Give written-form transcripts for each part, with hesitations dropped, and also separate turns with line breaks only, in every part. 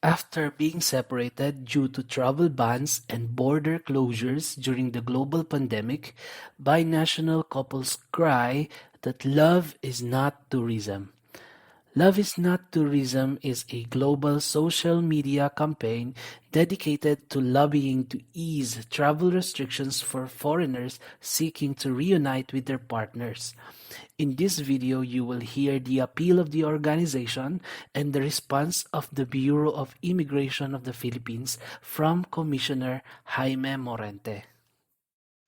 After being separated due to travel bans and border closures during the global pandemic, binational couples cry that love is not tourism. Love is Not Tourism is a global social media campaign dedicated to lobbying to ease travel restrictions for foreigners seeking to reunite with their partners. In this video, you will hear the appeal of the organization and the response of the Bureau of Immigration of the Philippines from Commissioner Jaime Morente.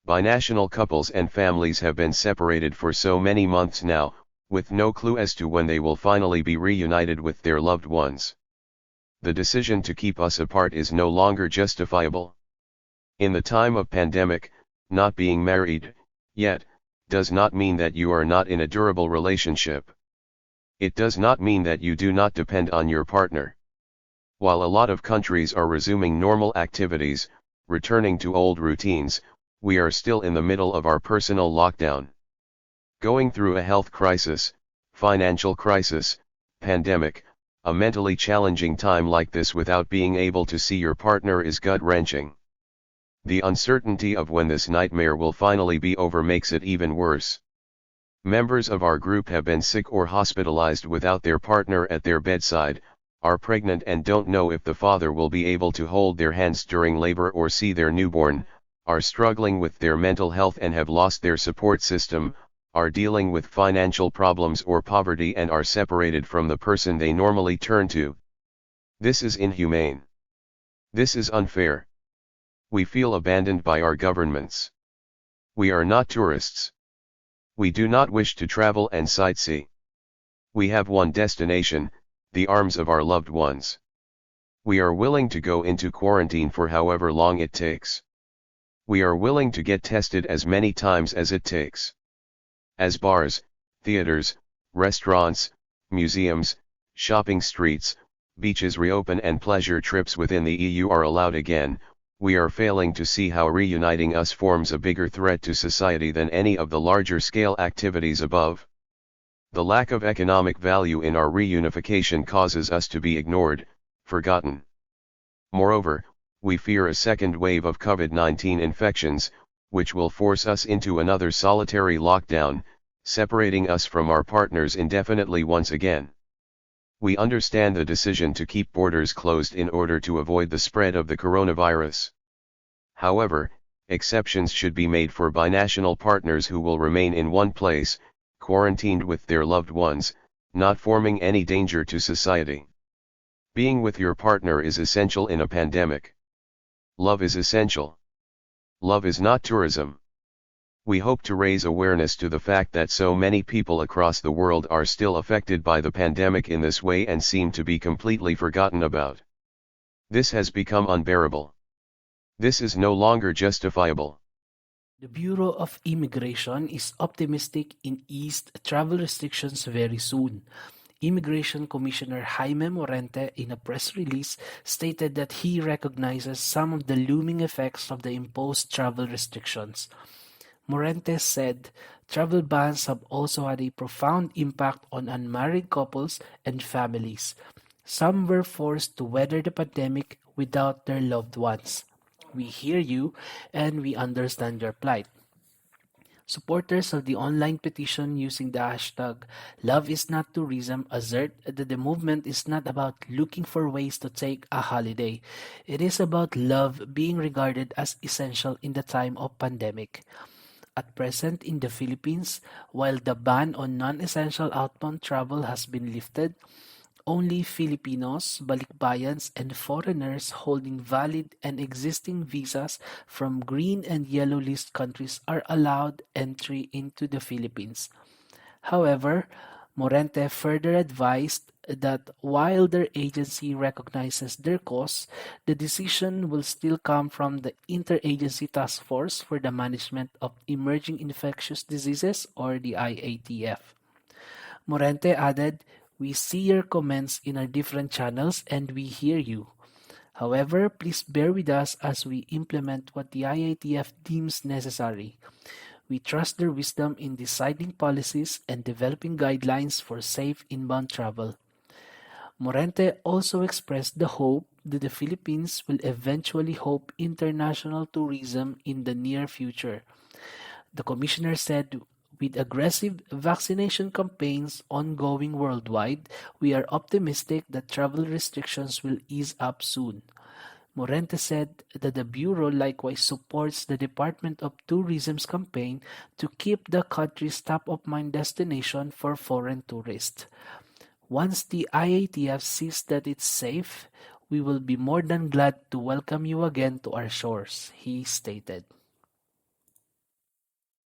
Binational couples and families have been separated for so many months now, with no clue as to when they will finally be reunited with their loved ones. The decision to keep us apart is no longer justifiable. In the time of pandemic, not being married, yet, does not mean that you are not in a durable relationship. It does not mean that you do not depend on your partner. While a lot of countries are resuming normal activities, returning to old routines, we are still in the middle of our personal lockdown. Going through a health crisis, financial crisis, pandemic, a mentally challenging time like this without being able to see your partner is gut-wrenching. The uncertainty of when this nightmare will finally be over makes it even worse. Members of our group have been sick or hospitalized without their partner at their bedside, are pregnant and don't know if the father will be able to hold their hands during labor or see their newborn, are struggling with their mental health and have lost their support system, are dealing with financial problems or poverty and are separated from the person they normally turn to. This is inhumane. This is unfair. We feel abandoned by our governments. We are not tourists. We do not wish to travel and sightsee. We have one destination, the arms of our loved ones. We are willing to go into quarantine for however long it takes. We are willing to get tested as many times as it takes. As bars, theaters, restaurants, museums, shopping streets, beaches reopen and pleasure trips within the EU are allowed again, we are failing to see how reuniting us forms a bigger threat to society than any of the larger scale activities above. The lack of economic value in our reunification causes us to be ignored, forgotten. Moreover, we fear a second wave of COVID-19 infections, which will force us into another solitary lockdown, separating us from our partners indefinitely once again. We understand the decision to keep borders closed in order to avoid the spread of the coronavirus. However, exceptions should be made for binational partners who will remain in one place, quarantined with their loved ones, not forming any danger to society. Being with your partner is essential in a pandemic. Love is essential. Love is not tourism. We hope to raise awareness to the fact that so many people across the world are still affected by the pandemic in this way and seem to be completely forgotten about. This has become unbearable. This is no longer justifiable.
The Bureau of Immigration is optimistic in eased travel restrictions very soon. Immigration Commissioner Jaime Morente, in a press release, stated that he recognizes some of the looming effects of the imposed travel restrictions. Morente said travel bans have also had a profound impact on unmarried couples and families. Some were forced to weather the pandemic without their loved ones. We hear you and we understand your plight. Supporters of the online petition using the hashtag #LoveIsNotTourism assert that the movement is not about looking for ways to take a holiday. It is about love being regarded as essential in the time of pandemic. At present in the Philippines, while the ban on non-essential outbound travel has been lifted, only Filipinos, balikbayans, and foreigners holding valid and existing visas from green and yellow list countries are allowed entry into the Philippines. However, Morente further advised that while their agency recognizes their cause, the decision will still come from the Interagency Task Force for the Management of Emerging Infectious Diseases, or the IATF. Morente added, "We see your comments in our different channels and we hear you. However, please bear with us as we implement what the IATF deems necessary. We trust their wisdom in deciding policies and developing guidelines for safe inbound travel." Morente also expressed the hope that the Philippines will eventually host international tourism in the near future. The commissioner said, with aggressive vaccination campaigns ongoing worldwide, we are optimistic that travel restrictions will ease up soon. Morente said that the Bureau likewise supports the Department of Tourism's campaign to keep the country's top-of-mind destination for foreign tourists. Once the IATF sees that it's safe, we will be more than glad to welcome you again to our shores, he stated.